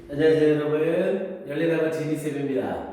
안녕하세요 여러분, 열리다가 지니쌤입니다.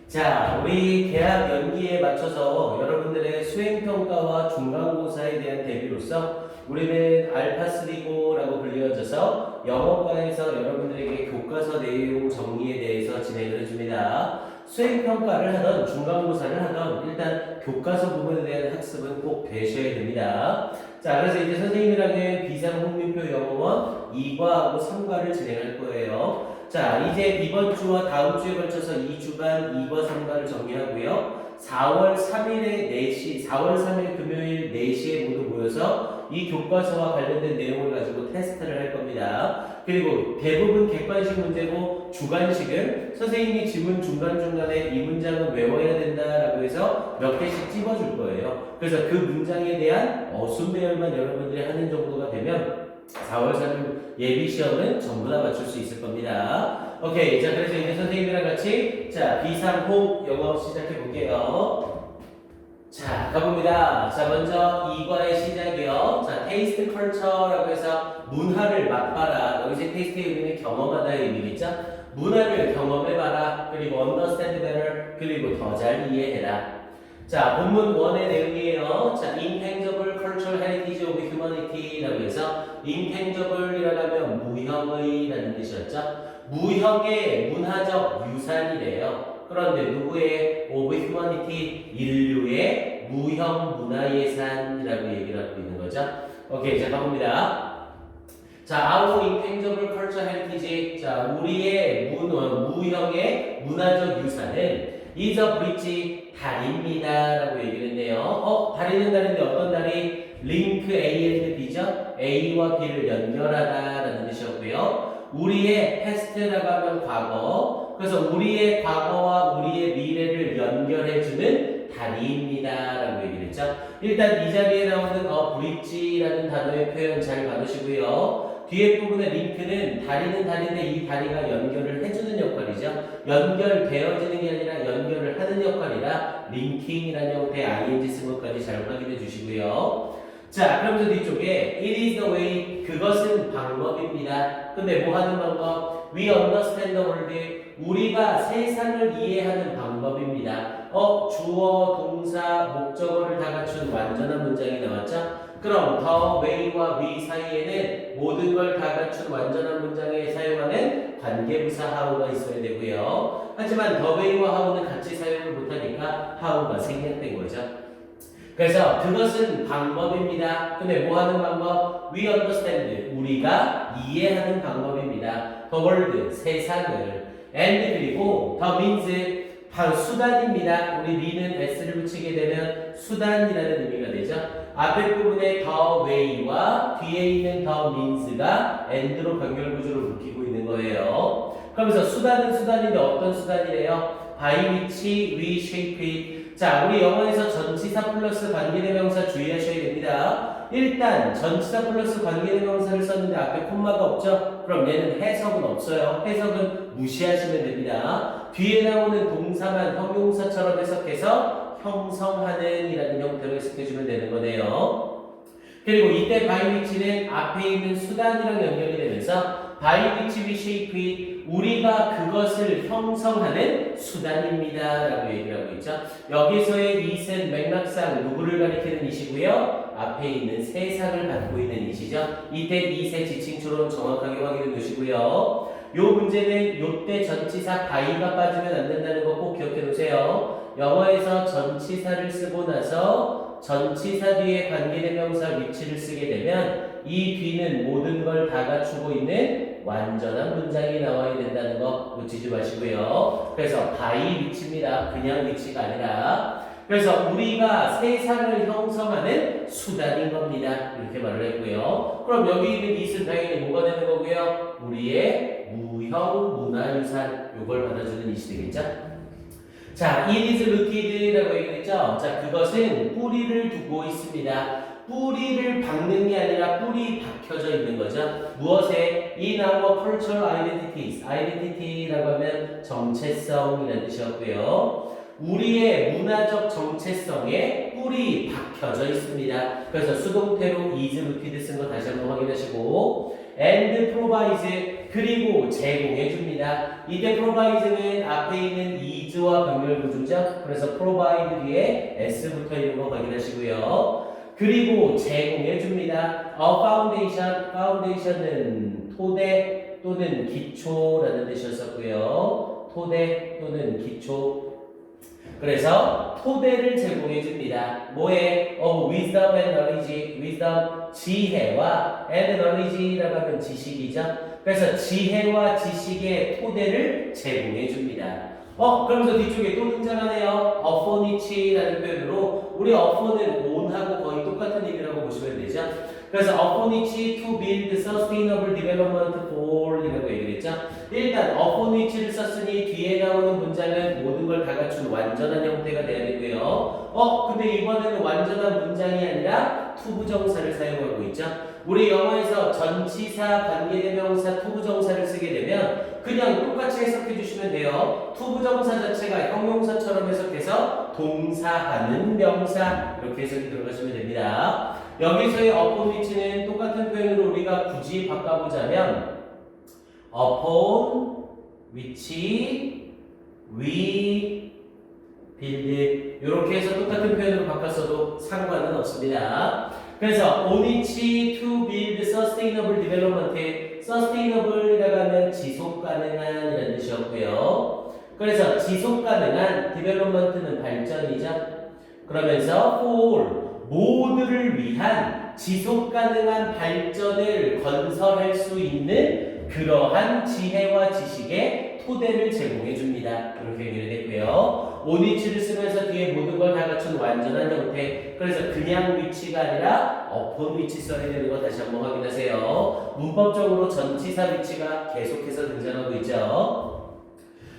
자, 우리 개학 연기에 맞춰서 여러분들의 수행평가와 중간고사에 대한 대비로서 우리는 알파3고라고 불리워져서 영어과에서 여러분들에게 교과서 내용 정리에 대해서 진행을 해줍니다. 수행평가를 하던 중간고사를 하던 일단 교과서 부분에 대한 학습은 꼭 되셔야 됩니다. 자, 그래서 이제 선생님이랑은 비상홍민표 영어원 2과하고 3과를 진행할 거예요. 자, 이제 이번 주와 다음 주에 걸쳐서 2주간 2과 3과를 정리하고요. 4월 3일에 4시, 4월 3일 금요일 4시에 모두 모여서 이 교과서와 관련된 내용을 가지고 테스트를 할 겁니다. 그리고 대부분 객관식 문제고 주관식은 선생님이 지문 중간중간에 이 문장은 외워야 된다라고 해서 몇 개씩 찝어줄 거예요. 그래서 그 문장에 대한 어순 배열만 여러분들이 하는 정도가 되면 4월 3일 예비 시험은 전부 다 맞출 수 있을 겁니다. 오케이. 자, 그래서 이제 선생님이랑 같이 자, 비상호 영어 시작해 볼게요. 자, 가봅니다. 자, 먼저 2과의 시작이요. 자, 테이스트 컬처라고 해서 문화를 맛봐라. 여기서 테이스트의 의미는 경험하다의 의미겠죠? 문화를 경험해봐라. 그리고 understand better. 그리고 더 잘 이해해라. 자, 본문 1의 내용이에요. 자, intangible cultural heritage of humanity라고 해서 intangible이라고 하면 무형의라는 뜻이었죠. 무형의 문화적 유산이래요. 그런데 누구의 of humanity 인류의 무형 문화예산이라고 얘기를 하고 있는 거죠. 오케이, 자 가봅니다. 자, our intangible cultural heritage. 자, 우리의 무형의 문화적 유산은 is a bridge, 다리입니다 라고 얘기를 했네요. 다리는 다리인데 어떤 다리? link A and B죠? A와 B를 연결하다 라는 뜻이었고요. 우리의 past라고 하면 과거. 그래서 우리의 과거와 우리의 미래를 연결해주는 다리입니다 라고 얘기를 했죠. 일단 이 자리에 나오는 bridge라는 단어의 표현 잘 받으시고요. 뒤에 부분의 링크는 다리는 다리인데 이 다리가 연결을 해주는 역할이죠. 연결되어지는 게 아니라 연결을 하는 역할이라 링킹이라는 형태의 ing 쓴 것까지 잘 확인해 주시고요. 자, 그러면서 뒤쪽에 it is the way, 그것은 방법입니다. 근데 뭐 하는 방법? We understand the world, 우리가 세상을 이해하는 방법입니다. 주어, 동사, 목적어를 다 갖춘 완전한 문장이 나왔죠? 그럼 the way와 we 사이에는 모든 걸 다 갖춘 완전한 문장에 사용하는 관계부사 how가 있어야 되고요. 하지만 the way와 how는 같이 사용을 못하니까 how가 생략된 거죠. 그래서 그것은 방법입니다. 근데 뭐 하는 방법? We understand, 우리가 이해하는 방법입니다. The world, 세상을. And 그리고 the means, 수단입니다. 우리 me는 s를 붙이게 되면 수단이라는 의미가 되죠. 앞에 부분에 the way와 뒤에 있는 the means가 and로 병렬 구조를 묶이고 있는 거예요. 그러면서 수단은 수단인데 어떤 수단이래요? by which we shape it. 자, 우리 영어에서 전치사 플러스 관계대명사 주의하셔야 됩니다. 일단 전치사 플러스 관계대명사를 썼는데 앞에 콤마가 없죠? 그럼 얘는 해석은 없어요. 해석은 무시하시면 됩니다. 뒤에 나오는 동사만 형용사처럼 해석해서 형성하는 이라는 형태로 해석해주면 되는 거네요. 그리고 이때 by which는 앞에 있는 수단이랑 연결이 되면서 by which we shape it, 우리가 그것을 형성하는 수단입니다 라고 얘기를 하고 있죠. 여기서의 it은 맥락상 누구를 가리키는 it이고요. 앞에 있는 세상을 갖고 있는 it이죠. 이때 it의 지칭초론 정확하게 확인해 두시고요. 요 문제는 요때 전치사 by가 빠지면 안 된다는 거 꼭 기억해 놓으세요. 영어에서 전치사를 쓰고 나서 전치사 뒤에 관계대명사 위치를 쓰게 되면 이 뒤는 모든 걸 다 갖추고 있는 완전한 문장이 나와야 된다는 거 놓치지 마시고요. 그래서 by 위치입니다. 그냥 위치가 아니라. 그래서 우리가 세상을 형성하는 수단인 겁니다. 이렇게 말을 했고요. 그럼 여기 있는 it은 당연히 뭐가 되는 거고요? 우리의 무형 문화유산, 요걸 받아주는 it이 되겠죠? 자, it is rooted라고 얘기했죠? 자, 그것은 뿌리를 두고 있습니다. 뿌리를 박는 게 아니라 뿌리 박혀져 있는 거죠. 무엇에? In our cultural identities. identity라고 하면 정체성이라는 뜻이었고요. 우리의 문화적 정체성에 뿌리 박혀져 있습니다. 그래서 수동태로 is rooted 쓴 거 다시 한번 확인하시고 and provides 그리고 제공해 줍니다. 이때 provide는 앞에 있는 is와 병렬 구조죠. 그래서 provide 뒤에 s 붙어 있는 거 확인하시고요. 그리고 제공해 줍니다. foundation은 토대 또는 기초라는 뜻이었었고요. 토대 또는 기초. 그래서 토대를 제공해 줍니다. 뭐에? wisdom and knowledge. wisdom 지혜와 and knowledge라고 하면 지식이죠. 그래서 지혜와 지식의 토대를 제공해 줍니다. 그러면서 뒤쪽에 또 등장하네요. upon which라는 표현으로 우리 upon은 on하고 거의 똑같은 의미라고 보시면 되죠. 그래서 upon which to build sustainable development for 이라고 얘기를 했죠. 일단 upon which를 썼으니 뒤에 나오는 문장은 모든 걸 다 갖춘 완전한 형태가 돼야 되고요. 근데 이번에는 완전한 문장이 아니라 투부정사를 사용하고 있죠. 우리 영어에서 전치사, 관계대명사, 투부정사를 쓰게 되면 그냥 똑같이 해석해 주시면 돼요. 투부정사 자체가 형용사처럼 해석해서 동사하는 명사 이렇게 해석이 들어가시면 됩니다. 여기서의 upon which는 똑같은 표현으로 우리가 굳이 바꿔보자면 upon which we build 이렇게 해서 똑같은 표현으로 바꿨어도 상관은 없습니다. 그래서 on which to build sustainable development sustainable이라고 하면 지속 가능한 이라는 뜻이었고요. 그래서 지속 가능한 development는 발전이죠. 그러면서 for 모두를 위한 지속 가능한 발전을 건설할 수 있는 그러한 지혜와 지식의 토대를 제공해 줍니다. 이렇게 얘기를 했고요. on which를 쓰면서 뒤에 모든 걸 다 갖춘 완전한 형태. 그래서 그냥 위치가 아니라 upon which 써야 되는 거 다시 한번 확인하세요. 문법적으로 전치사 위치가 계속해서 등장하고 있죠.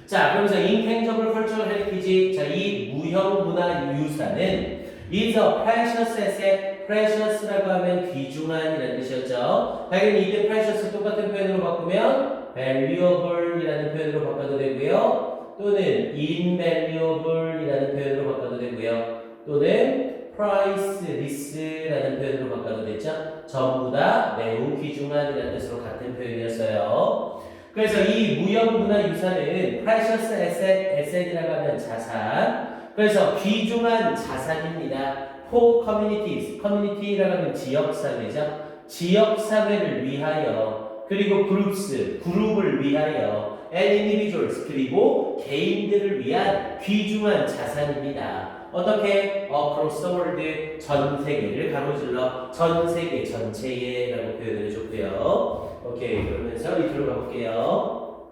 자, 그러면서 intangible cultural heritage. 자, 이 무형 문화 유산은 is a precious asset. precious라고 하면 귀중한이라는 뜻이었죠. 당연히 이때 precious 똑같은 표현으로 바꾸면 valuable이라는 표현으로 바꿔도 되고요. 또는 invaluable이라는 표현으로 바꿔도 되고요. 또는 priceless라는 표현으로 바꿔도 됐죠. 전부 다 매우 귀중한이라는 뜻으로 같은 표현이었어요. 그래서 이 무형문화 유산은 precious asset이라고 하면 자산. 그래서 귀중한 자산입니다. for communities, community라고 하면 지역사회죠. 지역사회를 위하여, 그리고 groups, 그룹을 위하여, and individuals, 그리고 개인들을 위한 귀중한 자산입니다. 어떻게? across the world, 전 세계를 가로질러 전 세계 전체에 라고 표현을 해줬고요. 오케이, 그러면서 밑으로 가볼게요.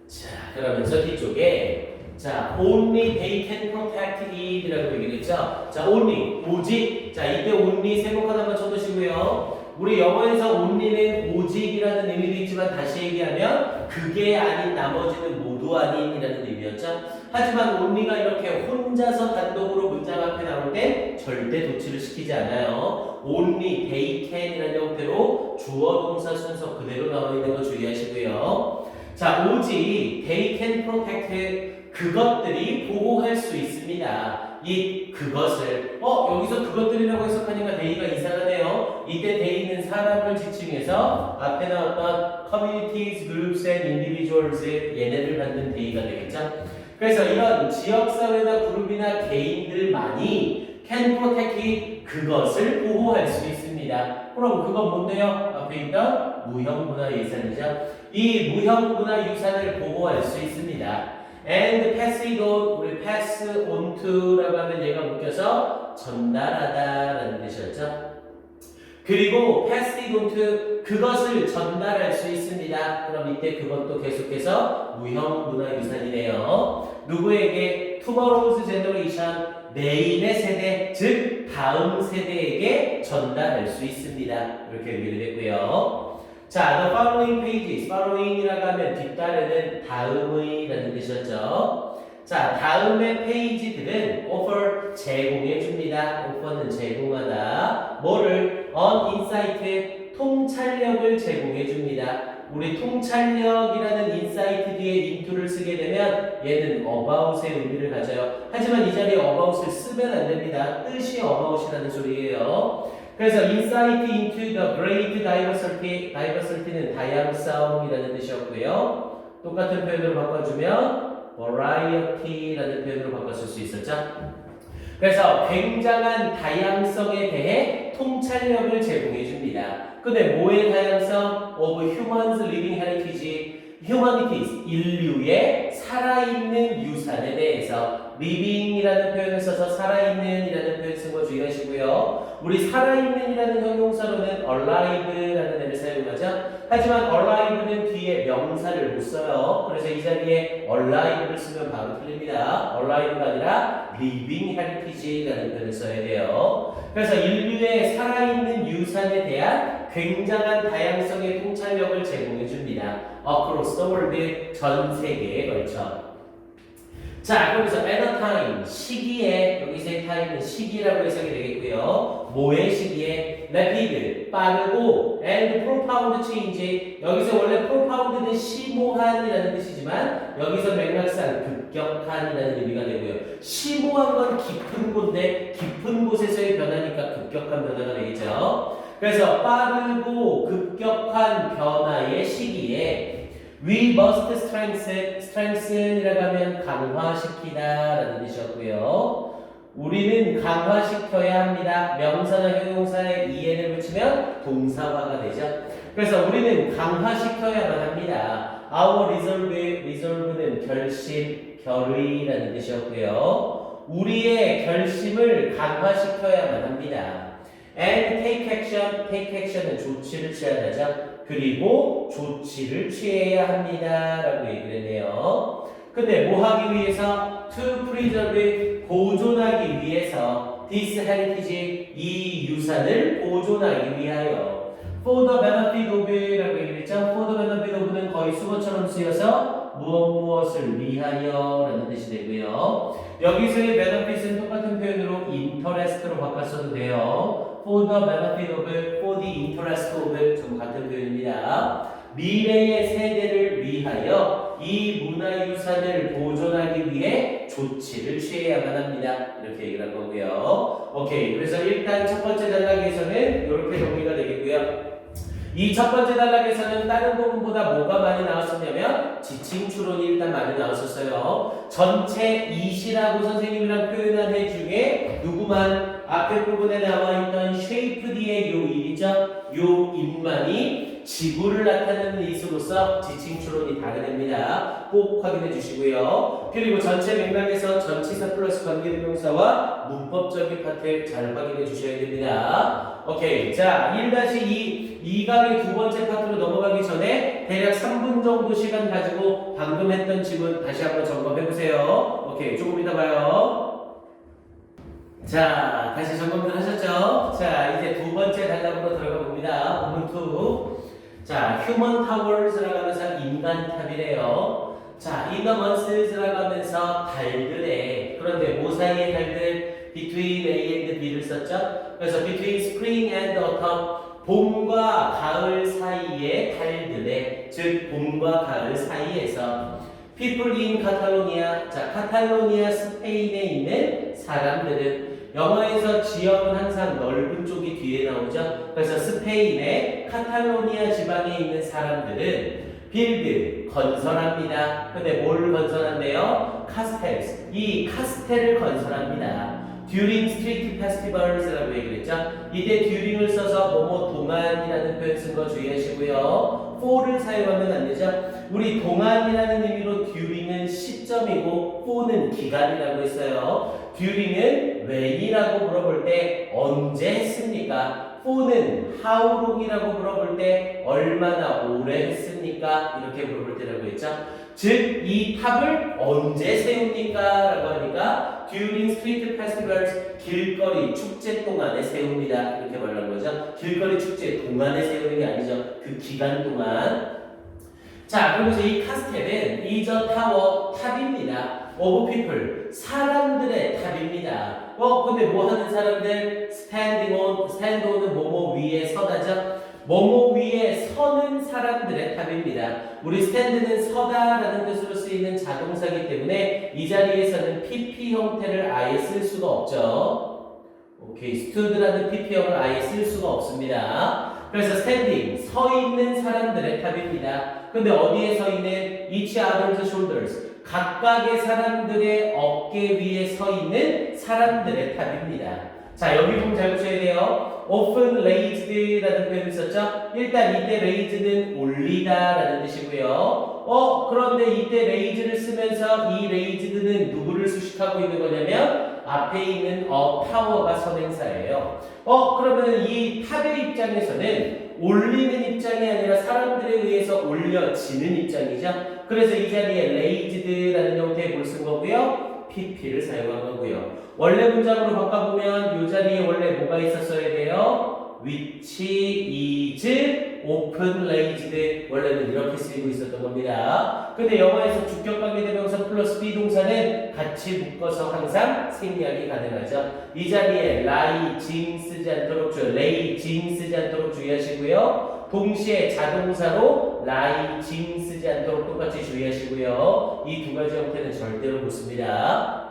자, 그러면서 뒤쪽에 자, only they can protect it이라고 얘기를 했죠. 자, only, 오직. 자, 이때 only 세목 하나만 쳐두시고요. 우리 영어에서 only는 오직이라는 의미도 있지만 다시 얘기하면 그게 아닌 나머지는 모두 아닌이라는 의미였죠. 하지만 only가 이렇게 혼자서 단독으로 문장 앞에 나올 때 절대 도치를 시키지 않아요. only they can이라는 형태로 주어 동사 순서 그대로 나와 있는 거 주의하시고요. 자, 오직 they can protect 그것들이 보호할 수 있습니다. 이 그것을 여기서 그것들이라고 해석하니까 데이가 이상하네요. 이때 데이는 사람을 지칭해서 앞에 나왔던 communities, groups and individuals 얘네를 받는 데이가 되겠죠. 그래서 이런 지역사회나 그룹이나 개인들만이 can protect 그것을 보호할 수 있습니다. 그럼 그건 뭔데요? 앞에 있던 무형문화유산이죠. 이 무형문화유산을 보호할 수 있습니다. and pass it on, 우리 pass on to라고 하면 얘가 묶여서 전달하다라는 뜻이었죠. 그리고 pass it on to, 그것을 전달할 수 있습니다. 그럼 이때 그것도 계속해서 무형문화유산이네요. 누구에게? tomorrow's generation, 내일의 세대, 즉 다음 세대에게 전달할 수 있습니다. 이렇게 얘기를 했고요. 자, the following pages, following이라고 하면 뒤따르는 다음의라는 뜻이었죠. 자, 다음의 페이지들은 offer, 제공해 줍니다. offer는 제공하다. 뭐를? on insight, 통찰력을 제공해 줍니다. 우리 통찰력이라는 인사이트 뒤에 into를 쓰게 되면 얘는 about의 의미를 가져요. 하지만 이 자리에 about을 쓰면 안 됩니다. 뜻이 about이라는 소리예요. 그래서 insight into the great diversity는 다양성이라는 뜻이었고요. 똑같은 표현으로 바꿔주면 variety라는 표현으로 바꿨을 수 있었죠. 그래서 굉장한 다양성에 대해 통찰력을 제공해 줍니다. 근데 뭐의 다양성? Of humans living heritage, humanities, 인류의 살아있는 유산에 대해서 living이라는 표현을 써서 살아있는이라는 표현 쓴 거 주의하시고요. 우리 살아있는이라는 형용사로는 alive라는 애를 사용하죠. 하지만 alive는 뒤에 명사를 못 써요. 그래서 이 자리에 alive를 쓰면 바로 틀립니다. alive가 아니라 living heritage라는 표현을 써야 돼요. 그래서 인류의 살아있는 유산에 대한 굉장한 다양성의 통찰력을 제공해 줍니다. Across the world, 전 세계에 걸쳐. 자, 그러면서 at a time, 시기에, 여기서의 time은 시기라고 해석이 되겠고요. 뭐의 시기에? rapid, 빠르고, and profound change. 여기서 원래 profound는 심오한이라는 뜻이지만, 여기서 맥락상 급격한이라는 의미가 되고요. 심오한 건 깊은 곳인데, 깊은 곳에서의 변화니까 급격한 변화가 되겠죠. 그래서 빠르고 급격한 변화의 시기에 We must strengthen이라고 하면 강화시키다 라는 뜻이었고요. 우리는 강화시켜야 합니다. 명사나 형용사에 EN을 붙이면 동사화가 되죠. 그래서 우리는 강화시켜야만 합니다. Our resolve는 결심, 결의라는 뜻이었고요. 우리의 결심을 강화시켜야만 합니다. And take action은 조치를 취하다죠. 그리고 조치를 취해야 합니다. 라고 얘기를 했네요. 근데 뭐 하기 위해서? To preserve, 보존하기 위해서. This heritage, 이 유산을 보존하기 위하여. For the benefit of 라고 얘기를 했죠. For the benefit of는 거의 수거처럼 쓰여서 무엇을 위하여 라는 뜻이 되고요. 여기서의 benefit은 똑같은 표현으로 interest로 바꿨어도 돼요. For the benefit of, for the interest of 전부 같은 표현입니다. 미래의 세대를 위하여 이 문화유산을 보존하기 위해 조치를 취해야만 합니다. 이렇게 얘기를 한 거고요. 오케이. 그래서 일단 첫 번째 단락에서는 이렇게 정리가 되겠고요. 이 첫 번째 단락에서는 다른 부분보다 뭐가 많이 나왔었냐면 지칭 추론이 일단 많이 나왔었어요. 전체 이시라고 선생님이랑 표현한 해 중에 누구만 앞에 부분에 나와 있던 shape 뒤에 요 일이죠. 요 인만이 지구를 나타내는 이수로서 지칭 추론이 다르답니다. 꼭 확인해 주시고요. 그리고 전체 맥락에서 전치사 플러스 관계대명사와 문법적인 파트 잘 확인해 주셔야 됩니다. 오케이. 자, 1-2 2강의 두 번째 파트로 넘어가기 전에 대략 3분 정도 시간 가지고 방금 했던 지문 다시 한번 점검해 보세요. 오케이. 조금 이따 봐요. 자, 다시 점검들 하셨죠? 자, 이제 두 번째 단락으로 들어가 봅니다. 본문 2. 자, human towers라고 하면서 인간탑이래요. 자, in the months라고 하면서 달들에, 그런데 뭐 사이의 달들? between A and B를 썼죠? 그래서 between spring and autumn, 봄과 가을 사이의 달들에, 즉 봄과 가을 사이에서 people in Catalonia, 자, 카탈로니아 스페인에 있는 사람들은, 영어에서 지역은 항상 넓은 쪽이 뒤에 나오죠. 그래서 스페인의 카탈로니아 지방에 있는 사람들은 빌드, 건설합니다. 근데 뭘 건설한대요? 카스텔스, 이 카스텔을 건설합니다. during street festivals라고 얘기를 했죠. 이때 during을 써서 뭐뭐 동안이라는 표현 쓴 거 주의하시고요. for를 사용하면 안 되죠. 우리 동안이라는 의미로 during은 시점이고 for는 기간이라고 했어요. during은 when이라고 물어볼 때 언제 했습니까? for는 how long이라고 물어볼 때 얼마나 오래 했습니까? 이렇게 물어볼 때라고 했죠. 즉, 이 탑을 언제 세웁니까? 라고 하니까 during street festivals, 길거리 축제 동안에 세웁니다. 이렇게 말하는 거죠. 길거리 축제 동안에 세우는 게 아니죠. 그 기간 동안. 자, 그러면서 이 카스텔은 is a tower, 탑입니다. of people, 사람들의 탑입니다. 근데 뭐 하는 사람들? stand on은 뭐뭐 위에 서다죠. 뭐뭐 위에 서는 사람들의 답입니다. 우리 stand는 서다라는 뜻으로 쓰이는 자동사이기 때문에 이 자리에서는 PP 형태를 아예 쓸 수가 없죠. 오케이, stood라는 PP형을 아예 쓸 수가 없습니다. 그래서 standing, 서 있는 사람들의 답입니다. 근데 어디에 서 있는? each other's shoulders, 각각의 사람들의 어깨 위에 서 있는 사람들의 탑입니다. 자, 여기 보면 잘 보셔야 돼요. often raised라는 표현을 썼죠? 일단 이때 raised는 올리다라는 뜻이고요. 그런데 이때 raised를 쓰면서 이 raised는 누구를 수식하고 있는 거냐면 앞에 있는 power가 선행사예요. 그러면 이 탑의 입장에서는 올리는 입장이 아니라 사람들에 의해서 올려지는 입장이죠. 그래서 이 자리에 raised라는 형태의 뭘 쓴 거고요. pp를 사용한 거고요. 원래 문장으로 바꿔보면 이 자리에 원래 뭐가 있었어야 돼요? which is often raised. 원래는 이렇게 쓰이고 있었던 겁니다. 근데 영어에서 주격 관계대명사 플러스 비동사는 같이 묶어서 항상 생략이 가능하죠. 이 자리에 rising 쓰지 않도록 raising 쓰지 않도록 주의하시고요. 동시에 자동사로 rising 쓰지 않도록 똑같이 주의하시고요. 이 두 가지 형태는 절대로 못 씁니다.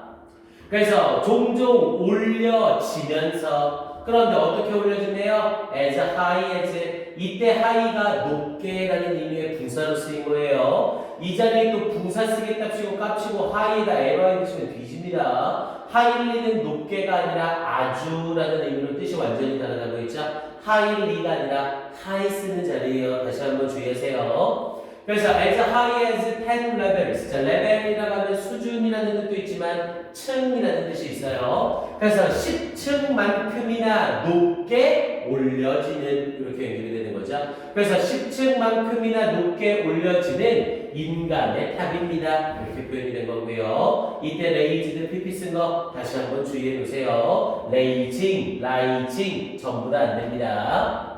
그래서 종종 올려지면서, 그런데 어떻게 올려지네요? as high as, 이때 high가 높게라는 의미의 분사로 쓰인 거예요. 이 자리에 또 분사 쓰겠답시고 깝치고 high에다 에러에 넣으시면 뒤집니다. highly는 높게가 아니라 아주라는 의미로 뜻이 완전히 다르다고 했죠. highly가 아니라 high 쓰는 자리예요. 다시 한번 주의하세요. 그래서 as high as 10 levels. 자, 레벨이라고 하면 수준이라는 뜻도 있지만 층이라는 뜻이 있어요. 그래서 10층만큼이나 높게 올려지는, 이렇게 연결이 되는 거죠. 그래서 10층만큼이나 높게 올려지는 인간의 탑입니다. 이렇게 표현이 된 거고요. 이때 raised pp 쓴 거 다시 한번 주의해 보세요. raising, rising 전부 다 안 됩니다.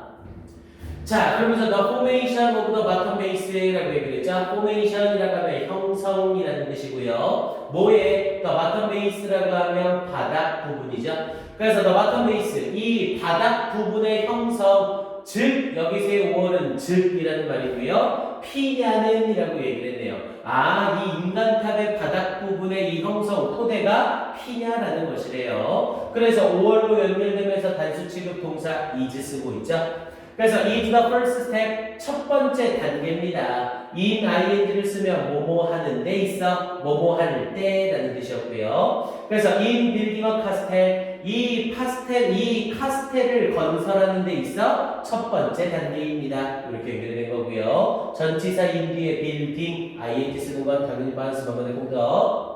자, 그러면서 the formation of the bottom base라고 얘기를 했죠. formation이라고 하면 형성이라는 뜻이고요. 뭐에? the bottom base라고 하면 바닥 부분이죠. 그래서 the bottom base, 이 바닥 부분의 형성, 즉 여기서의 5월은 즉이라는 말이고요. 피냐는 이라고 얘기를 했네요. 이 인간탑의 바닥 부분의 이 형성, 토대가 피냐라는 것이래요. 그래서 5월로 연결되면서 단수 취급 동사 is 쓰고 있죠. 그래서 is the first step, 첫 번째 단계입니다. in ing를 쓰면 뭐뭐 하는 데 있어, 뭐뭐 할 때라는 뜻이었고요. 그래서 in building a castle, 이 카스텔을 건설하는 데 있어 첫 번째 단계입니다. 이렇게 연결된 거고요. 전치사 in 뒤에 building, ing 쓰는 건 당연히 바운스 방문의 공격.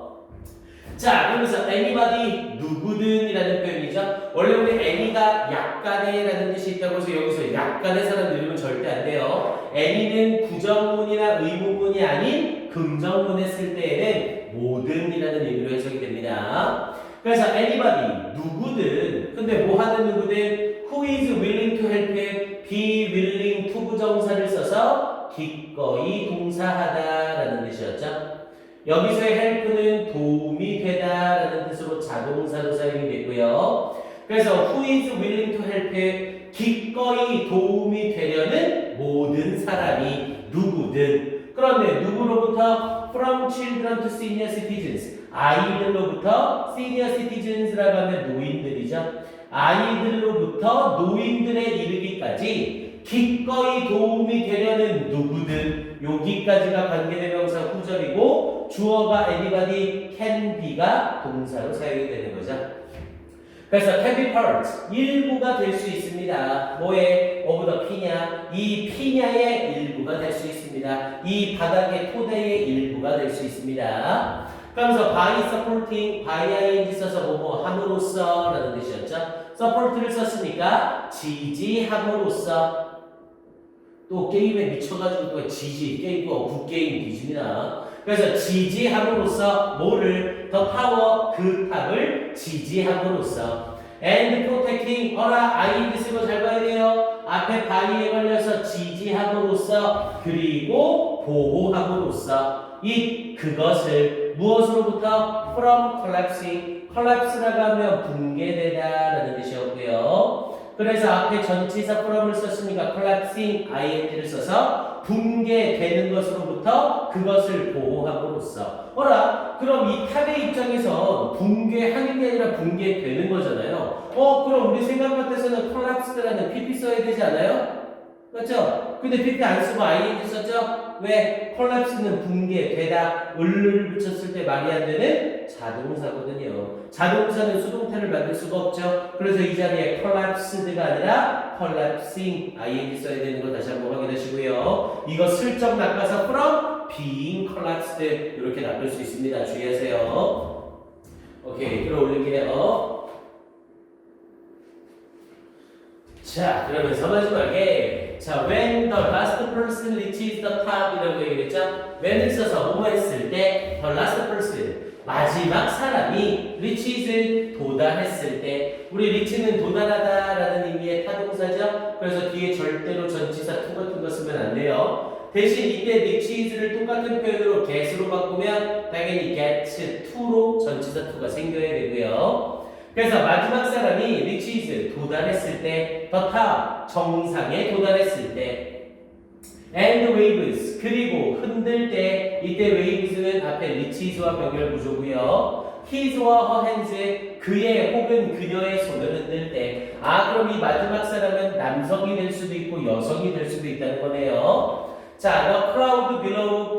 자, 그러면서 anybody, 누구든이라는 표현이죠. 원래 우리 any가 약간의라는 뜻이 있다고 해서 여기서 약간의 사람 이름은 절대 안 돼요. any는 부정문이나 의문문이 아닌 긍정문에 쓸 때에는 모든이라는 의미로 해석이 됩니다. 그래서 anybody, 누구든, 근데 뭐 하는 누구든, who is willing to help, be willing to 부정사를 써서 기꺼이 동사하다라는 뜻이었죠. 여기서의 help는 도움이 되다라는 뜻으로 자동사로 사용이 됐고요. 그래서 who is willing to help, 기꺼이 도움이 되려는 모든 사람이 누구든. 그런데 누구로부터? from children to senior citizens, 아이들로부터 senior citizens라고 하면 노인들이죠. 아이들로부터 노인들에 이르기까지 기꺼이 도움이 되려는 누구든, 여기까지가 관계대명사 후절이고 주어가 anybody, can be가 동사로 사용이 되는 거죠. 그래서 can be part, 일부가 될 수 있습니다. 뭐에? of the 피냐, 이 피냐의 일부가 될 수 있습니다. 이 바닥의 토대의 일부가 될 수 있습니다. 그러면서 by supporting, by ing 써서 뭐뭐 함으로써 라는 뜻이었죠. support를 썼으니까 지지함으로써. 또 게임에 미쳐가지고 또 게임 굿게임 뒤집니다. 그래서 지지함으로써 뭐를? 더 파워, 그 탑을 지지함으로써. and protecting, ing 쓰고 잘 봐야 돼요. 앞에 by에 걸려서 지지함으로써, 그리고 보호함으로써. 그것을 무엇으로부터? from collapsing, collapse라고 하면 붕괴되다 라는 뜻이었고요. 그래서 앞에 전치사 from을 썼으니까 collapsing ing를 써서 붕괴되는 것으로부터 그것을 보호함으로써. 어라? 그럼 이 탑의 입장에서 붕괴하는 게 아니라 붕괴되는 거잖아요. 그럼 우리 생각 같아서는 collapsed라는 PP 써야 되지 않아요? 맞죠? 근데 PP 안 쓰고 ing 썼죠? 왜? collapse는 붕괴되다, 을을 붙였을 때 말이 안 되는 자동사거든요. 자동사는 수동태를 만들 수가 없죠. 그래서 이 자리에 collapsed가 아니라 collapsing ing 써야 되는 거 다시 한번 확인하시고요. 이거 슬쩍 낚아서 from being collapsed 이렇게 낚을 수 있습니다. 주의하세요. 오케이, 끌어올릴게요. 자, 그러면서 마지막에 when the last person reaches the top 이라고 얘기를 했죠. when을 써서 뭐 했을 때 the last person 마지막 사람이 reaches를 도달했을 때 우리 reach는 도달하다라는 의미의 타동사죠. 그래서 뒤에 절대로 전치사 to 같은 거 쓰면 안 돼요. 대신 이때 reaches를 똑같은 표현으로 get으로 바꾸면 당연히 get to로 전치사 to가 생겨야 되고요. 그래서 마지막 사람이 reaches 도달했을 때, the top 정상에 도달했을 때, and waves 그리고 흔들 때 이때 waves는 앞에 reaches와 병렬 구조고요. his와 her hands 그의 혹은 그녀의 손을 흔들 때, 그럼 이 마지막 사람은 남성이 될 수도 있고 여성이 될 수도 있다는 거네요. 자, the crowd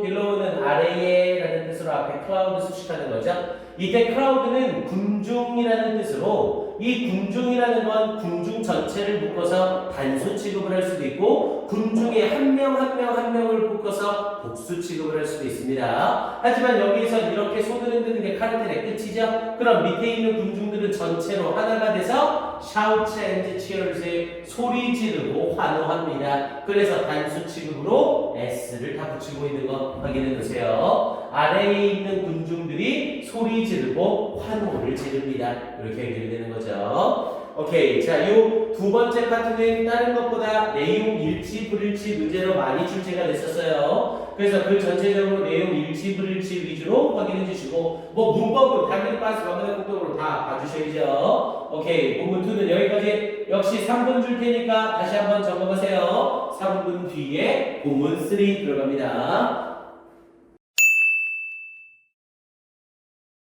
below는 아래에 라는 뜻으로 앞에 cloud 수식하는 거죠. 이때 crowd는 군중이라는 뜻으로 이 군중이라는 건 군중 전체를 묶어서 단수 취급을 할 수도 있고 군중에 한 명 한 명을 묶어서 복수 취급을 할 수도 있습니다. 하지만 여기서 이렇게 손을 흔드는 게 카르텔의 끝이죠. 그럼 밑에 있는 군중들은 전체로 하나가 돼서 shout and cheers 소리 지르고 환호합니다. 그래서 단수 취급으로 s를 다 붙이고 있는 거 확인해 주세요. 아래에 있는 군중들이 소리 지르고 환호를 지릅니다. 이렇게 연결되는 거죠. 오케이. 자, 요 두 번째 파트는 다른 것보다 내용 일치, 불일치 문제로 많이 출제가 됐었어요. 그래서 그 전체적으로 내용 일치, 불일치 위주로 확인해 주시고, 뭐 문법은 당연히 빠스 완전한 공통으로 다 봐주셔야죠. 오케이. 본문 2는 여기까지. 역시 3분 줄 테니까 다시 한번 적어보세요. 3분 뒤에 본문 3 들어갑니다.